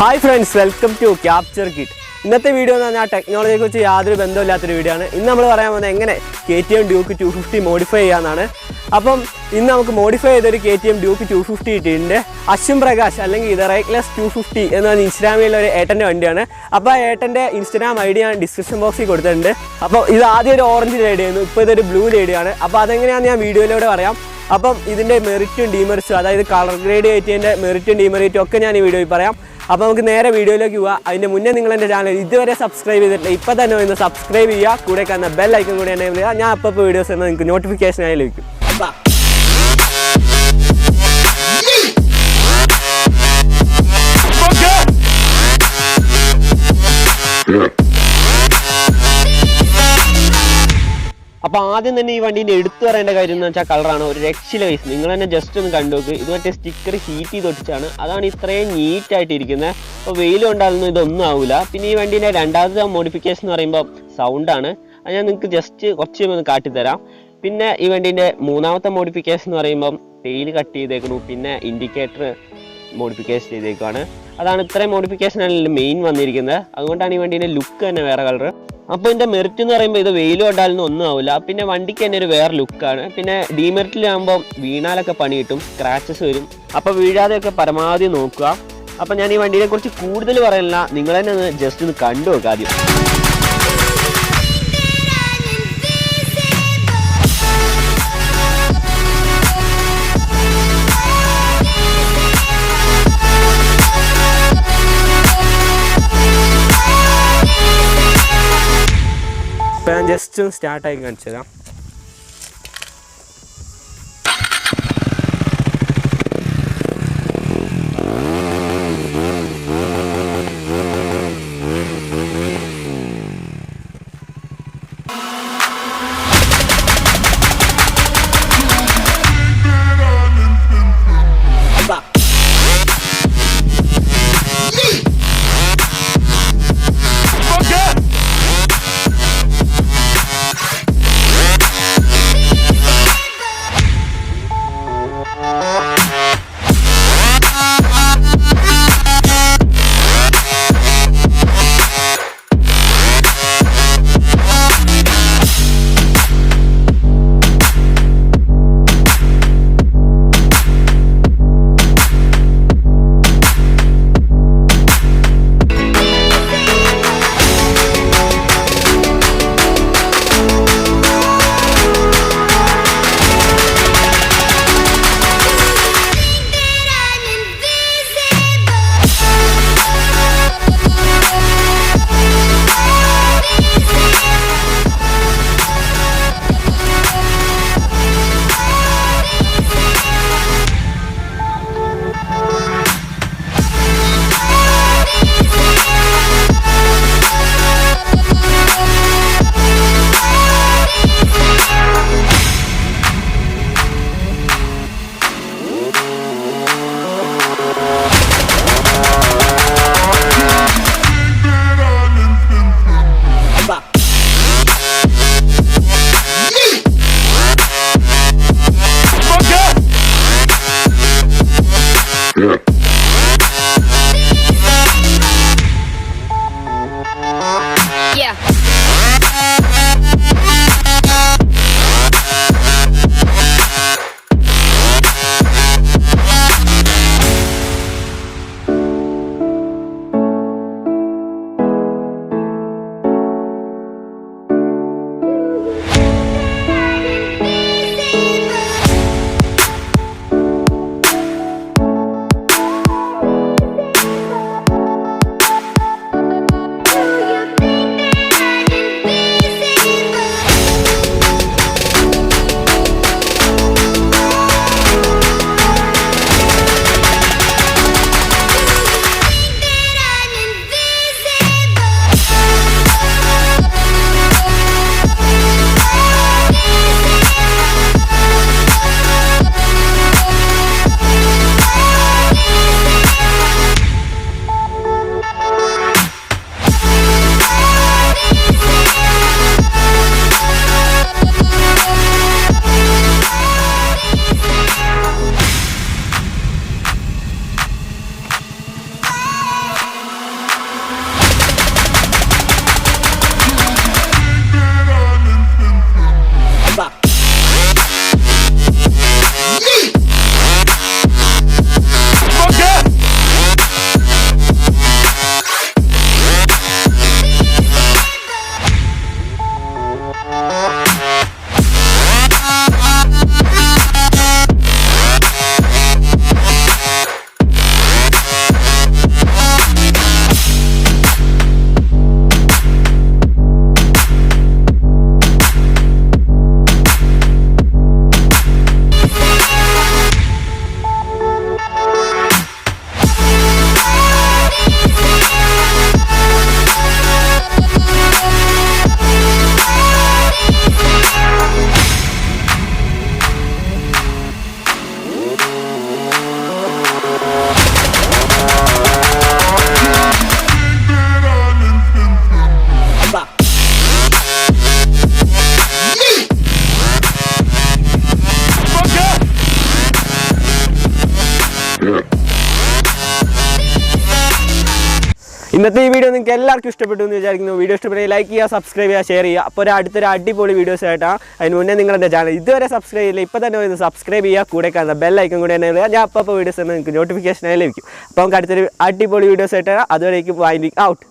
Hi friends, welcome to Capture Kit. ഇന്നത്തെ video എന്ന് പറഞ്ഞാൽ ടെക്നോളജിയെക്കുറിച്ച് യാതൊരു ബന്ധമില്ലാത്തൊരു വീഡിയോ ആണ്. ഇന്ന് നമ്മൾ പറയാൻ പോകുന്നത് എങ്ങനെ KTM Duke 250 മോഡിഫൈ ചെയ്യാമെന്നാണ്. അപ്പം ഇന്ന് നമുക്ക് മോഡിഫൈ ചെയ്തൊരു KTM Duke 250 ഇട്ടിട്ടുണ്ട്. അശ്വിൻ പ്രകാശ് അല്ലെങ്കിൽ ഇത് റൈക്ലെസ് 250 എന്ന ഇൻസ്റ്റാഗ്രാമിലുള്ള ഒരു ഏട്ടൻ്റെ വണ്ടിയാണ്. അപ്പോൾ ആ ഏട്ടൻ്റെ ഇൻസ്റ്റാഗ്രാം ID ഞാൻ ഡിസ്ക്രിപ്ഷൻ ബോക്സിൽ കൊടുത്തിട്ടുണ്ട്. അപ്പോൾ ഇത് ആദ്യം ഒരു ഓറഞ്ച് ലേഡിയായിരുന്നു, ഇപ്പോൾ ഇതൊരു ബ്ലൂ ലേഡിയാണ്. അപ്പോൾ അതെങ്ങനെയാണെന്ന് ഞാൻ വീഡിയോയിലൂടെ പറയാം. അപ്പം ഇതിൻ്റെ മെറിറ്റും ഡീമെറിറ്റ്സും, അതായത് കളർ ഗ്രേഡ് കയറ്റിയതിൻ്റെ മെറിറ്റും ഡീമെറിറ്റും ഒക്കെ ഞാൻ ഈ വീഡിയോയിൽ പറയാം. അപ്പോൾ നമുക്ക് നേരെ വീഡിയോയിലേക്ക് പോകാം. അതിൻ്റെ മുന്നേ നിങ്ങൾ എൻ്റെ ചാനൽ ഇതുവരെ സബ്സ്ക്രൈബ് ചെയ്തിട്ടില്ല, ഇപ്പോൾ തന്നെ ഒന്ന് സബ്സ്ക്രൈബ് ചെയ്യുക, കൂടെ കാണുന്ന ബെൽ ഐക്കൺ കൂടി എനേബിൾ ചെയ്യുക. ഞാൻ അപ്പോൾ വീഡിയോസ് എന്നാൽ നിങ്ങൾക്ക് നോട്ടിഫിക്കേഷനായി ലഭിക്കും. അപ്പോൾ ആദ്യം തന്നെ ഈ വണ്ടീൻ്റെ എടുത്തു പറയേണ്ട കാര്യം എന്ന് വെച്ചാൽ കളറാണ്. ഒരു രക്ഷയില്ല വയസ്സ്, നിങ്ങൾ തന്നെ ജസ്റ്റ് ഒന്ന് കണ്ടുനോക്ക്. ഇത് മറ്റേ സ്റ്റിക്കർ ഹീറ്റ് ചെയ്ത് ഒട്ടിച്ചാണ്, അതാണ് ഇത്രയും നീറ്റായിട്ട് ഇരിക്കുന്നത്. അപ്പോൾ വെയിൽ കൊണ്ടാലൊന്നും ഇതൊന്നും ആവില്ല. പിന്നെ ഈ വണ്ടീൻ്റെ രണ്ടാമത്തെ മോഡിഫിക്കേഷൻ എന്ന് പറയുമ്പോൾ സൗണ്ടാണ്. അത് ഞാൻ നിങ്ങൾക്ക് ജസ്റ്റ് കുറച്ച് ഒന്ന് കാട്ടിത്തരാം. പിന്നെ ഈ വണ്ടീൻ്റെ മൂന്നാമത്തെ മോഡിഫിക്കേഷൻ എന്ന് പറയുമ്പം ടെയിൽ കട്ട് ചെയ്തേക്കുന്നു, പിന്നെ ഇൻഡിക്കേറ്റർ മോഡിഫിക്കേഷൻ ചെയ്തേക്കുവാണ്. അതാണ് ഇത്രയും മോഡിഫിക്കേഷനാണ് മെയിൻ വന്നിരിക്കുന്നത്. അതുകൊണ്ടാണ് ഈ വണ്ടീൻ്റെ ലുക്ക് തന്നെ വേറെ കളർ. അപ്പോൾ ഇതിൻ്റെ മെറിറ്റ് എന്ന് പറയുമ്പോൾ ഇത് വെയിൽ കൊണ്ടാലൊന്നും ഒന്നും ആവില്ല. പിന്നെ വണ്ടിക്ക് തന്നെ ഒരു വേറെ ലുക്കാണ്. പിന്നെ ഡീമെറിറ്റിലാകുമ്പോൾ വീണാലൊക്കെ പണി കിട്ടും, സ്ക്രാച്ചസ് വരും. അപ്പോൾ വീഴാതെയൊക്കെ പരമാവധി നോക്കുക. അപ്പോൾ ഞാൻ ഈ വണ്ടീനെ കുറിച്ച് കൂടുതൽ പറയില്ല, നിങ്ങൾ തന്നെ ഒന്ന് ജസ്റ്റ് ഒന്ന് കണ്ടു നോക്കുക ആദ്യം. ഇപ്പോൾ ഞാൻ ജസ്റ്റ് ഒന്ന് സ്റ്റാർട്ടായി കാണിച്ചു തരാം. ഇന്നത്തെ ഈ വീഡിയോ നിങ്ങൾക്ക് എല്ലാവർക്കും ഇഷ്ടപ്പെട്ടു എന്ന് വിചാരിക്കുന്നു. വീഡിയോ ഇഷ്ടപ്പെടുകയും ലൈക്ക് ചെയ്യുക, സബ്സ്ക്രൈബ് ചെയ്യുക, ഷെയർ ചെയ്യുക. അപ്പോൾ അടുത്തൊരു അടിപൊളി വീഡിയോസ് ആയിട്ടാണ്. അതിന് മുന്നേ നിങ്ങളുടെ ചാനൽ ഇതുവരെ സബ്സ്ക്രൈബ് ചെയ്യില്ല, ഇപ്പോൾ തന്നെ ഒന്ന് സബ്സ്ക്രൈബ് ചെയ്യുക, കൂടെ കാണുന്ന ബെല്ലൈക്കൺ കൂടെ തന്നെ ഇടുക. ഞാൻ അപ്പോൾ വീഡിയോസ് നിങ്ങൾക്ക് നോട്ടിഫിക്കേഷനായി ലഭിക്കും. അപ്പോൾ നമുക്ക് അടുത്തൊരു അടിപൊളി വീഡിയോസ് ആയിട്ടാണ്. അതുവരേക്കും വൈൻഡിങ് ഔട്ട്.